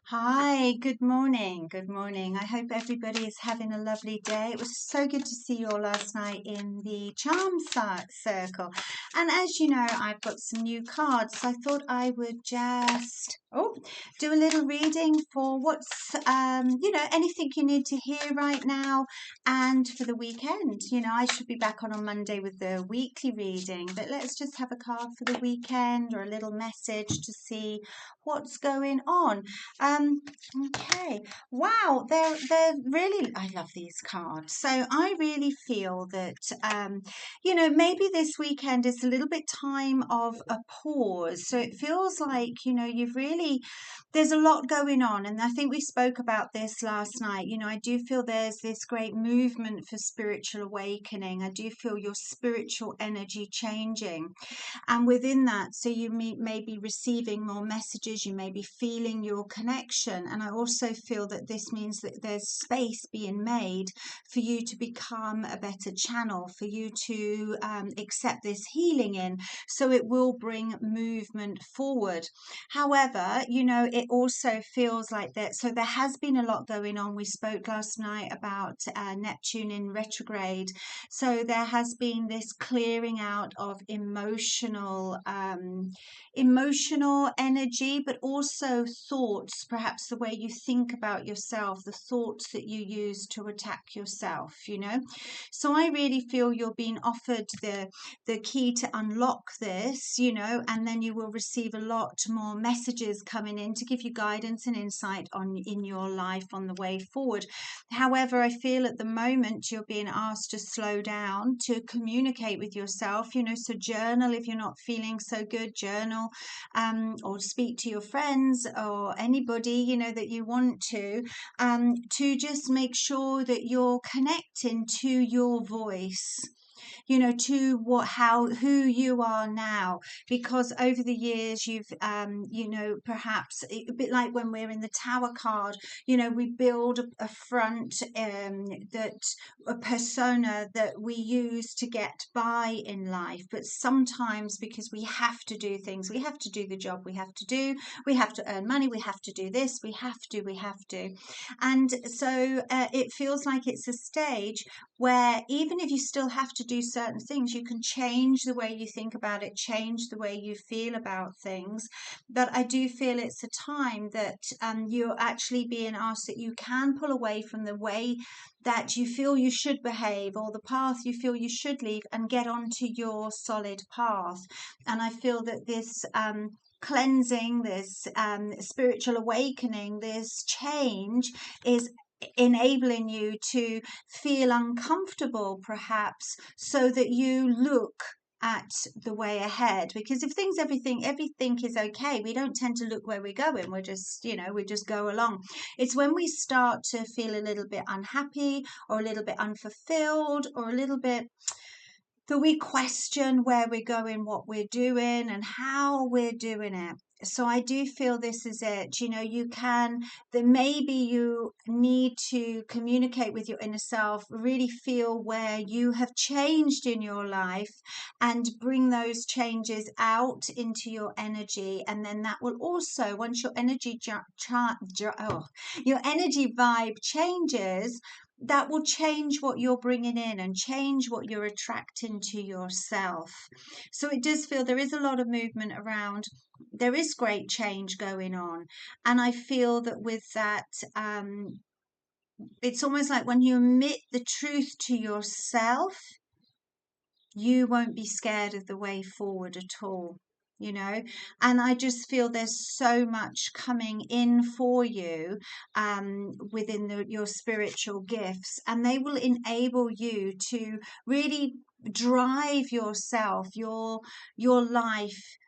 Hi, good morning. Good morning. I hope everybody is having a lovely day. It was so good to see you all last night in the circle. And as you know, I've got some new cards. So I thought I would just do a little reading for what's anything you need to hear right now and for the weekend. I should be back on Monday with the weekly reading, but let's just have a card for the weekend or a little message to see what's going on. Okay. Wow, they're really, I love these cards. So I really feel that maybe this weekend is a little bit time of a pause. So it feels like, you've really there's a lot going on, and I think we spoke about this last night. I do feel there's this great movement for spiritual awakening. I do feel your spiritual energy changing. And within that, so you may be receiving more messages, you may be feeling your connection. And I also feel that this means that there's space being made for you to become a better channel, for you to accept this healing in. So it will bring movement forward. However, it also feels like that. So there has been a lot going on. We spoke last night about Neptune in retrograde. So there has been this clearing out of emotional energy, but also thoughts, perhaps the way you think about yourself, the thoughts that you use to attack yourself. So I really feel you're being offered the key to unlock this, and then you will receive a lot more messages coming in to give you guidance and insight in your life on the way forward. However, I feel at the moment you're being asked to slow down, to communicate with yourself, so journal if you're not feeling so good, journal, or speak to your friends or anybody, that you want to just make sure that you're connecting to your voice, to who you are now, because over the years you've perhaps a bit like when we're in the Tower card, we build a front, that a persona that we use to get by in life. But sometimes, because we have to do things, we have to do the job we have to earn money, we have to do this, we have to, and so it feels like it's a stage where even if you still have to do certain things, you can change the way you think about it, change the way you feel about things. But I do feel it's a time that you're actually being asked that you can pull away from the way that you feel you should behave or the path you feel you should leave and get onto your solid path. And I feel that this cleansing, this spiritual awakening, this change is enabling you to feel uncomfortable, perhaps, so that you look at the way ahead. Because if everything is okay, we don't tend to look where we're going. We're just, we just go along. It's when we start to feel a little bit unhappy or a little bit unfulfilled or a little bit that we question where we're going, what we're doing, and how we're doing it. So I do feel this is it. That maybe you need to communicate with your inner self, really feel where you have changed in your life and bring those changes out into your energy. And then that will also, once your energy your energy vibe changes, that will change what you're bringing in and change what you're attracting to yourself. So it does feel there is a lot of movement around. There is great change going on. And I feel that with that, it's almost like when you admit the truth to yourself, you won't be scared of the way forward at all. And I just feel there's so much coming in for you within your spiritual gifts, and they will enable you to really drive yourself, your life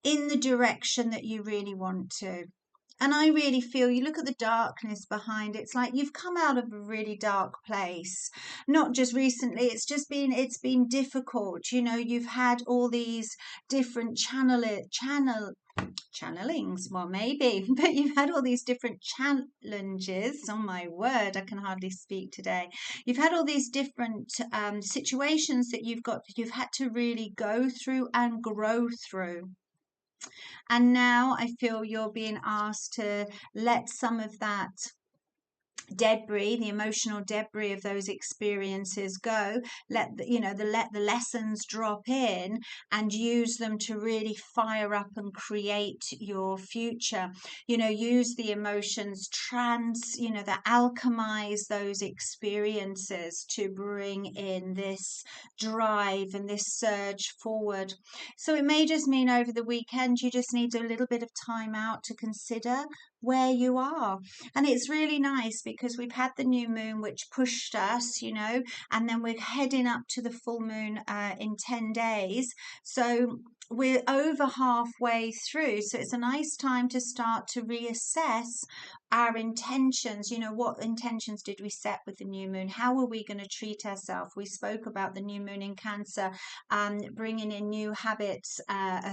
in the direction that you really want to. And I really feel, you look at the darkness behind it, it's like you've come out of a really dark place. Not just recently, it's been difficult. You've had all these different channelings, well, maybe, but you've had all these different challenges. Oh my word, I can hardly speak today. You've had all these different situations that you've had to really go through and grow through. And now I feel you're being asked to let some of that debris, the emotional debris of those experiences go. Let let the lessons drop in and use them to really fire up and create your future. Use the emotions, that alchemize those experiences to bring in this drive and this surge forward. So it may just mean over the weekend you just need a little bit of time out to consider where you are. And it's really nice because we've had the new moon, which pushed us, and then we're heading up to the full moon in 10 days. So we're over halfway through. So it's a nice time to start to reassess our intentions. What intentions did we set with the new moon? How are we going to treat ourselves? We spoke about the new moon in Cancer, bringing in new habits,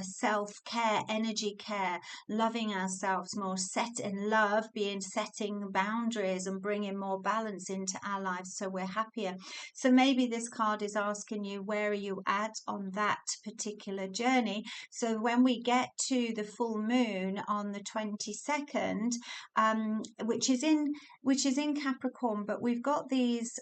self-care, energy care, loving ourselves more, set in love, setting boundaries and bringing more balance into our lives so we're happier. So maybe this card is asking you, where are you at on that particular journey? So when we get to the full moon on the 22nd, which is in Capricorn, but we've got these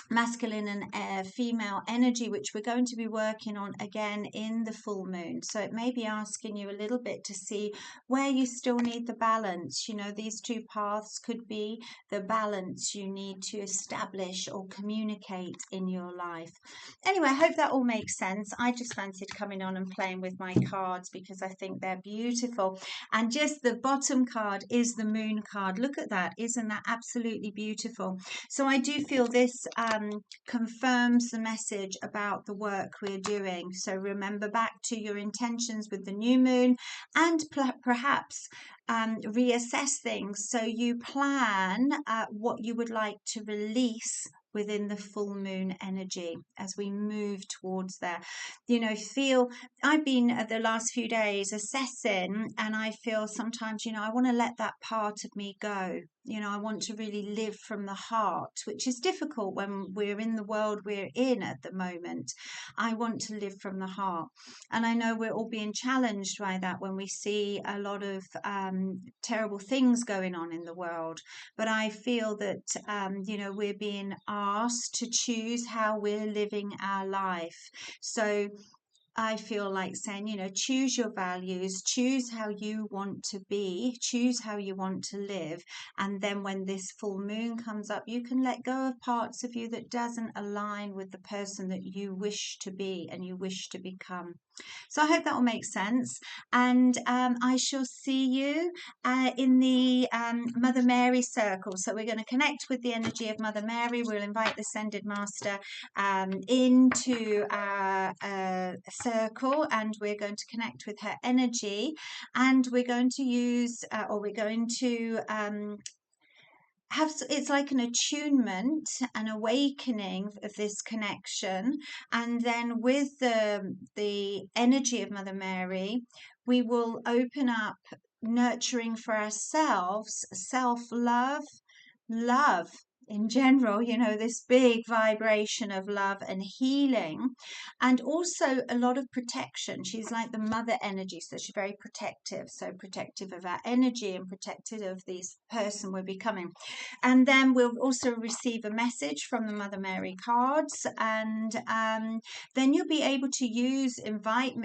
masculine and female energy, which we're going to be working on again in the full moon. So it may be asking you a little bit to see where you still need the balance. These two paths could be the balance you need to establish or communicate in your life. Anyway, I hope that all makes sense. I just fancied coming on and playing with my cards because I think they're beautiful. And just the bottom card is the moon card. Look at that. Isn't that absolutely beautiful? So I do feel this confirms the message about the work we're doing. So remember back to your intentions with the new moon, and perhaps reassess things so you plan what you would like to release within the full moon energy as we move towards there. I've been the last few days assessing, and I feel sometimes, I want to let that part of me go. I want to really live from the heart, which is difficult when we're in the world we're in at the moment. I want to live from the heart. And I know we're all being challenged by that when we see a lot of terrible things going on in the world. But I feel that, we're being asked to choose how we're living our life. So I feel like saying, choose your values, choose how you want to be, choose how you want to live. And then when this full moon comes up, you can let go of parts of you that doesn't align with the person that you wish to be and you wish to become. So I hope that will make sense. And I shall see you in the Mother Mary circle. So we're going to connect with the energy of Mother Mary. We'll invite the Ascended Master into our circle, and we're going to connect with her energy. And we're going to use, it's like an attunement, an awakening of this connection. And then with the energy of Mother Mary, we will open up nurturing for ourselves, self-love, love in general, this big vibration of love and healing, and also a lot of protection. She's like the mother energy, so she's very protective, so protective of our energy and protective of this person we're becoming. And then we'll also receive a message from the Mother Mary cards, and then you'll be able to invite,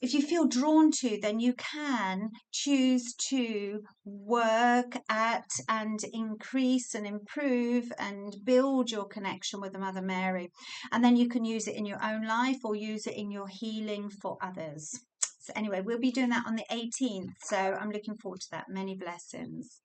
if you feel drawn to, then you can choose to work at and increase and improve and build your connection with the Mother Mary. And then you can use it in your own life or use it in your healing for others. So anyway, we'll be doing that on the 18th. So I'm looking forward to that. Many blessings.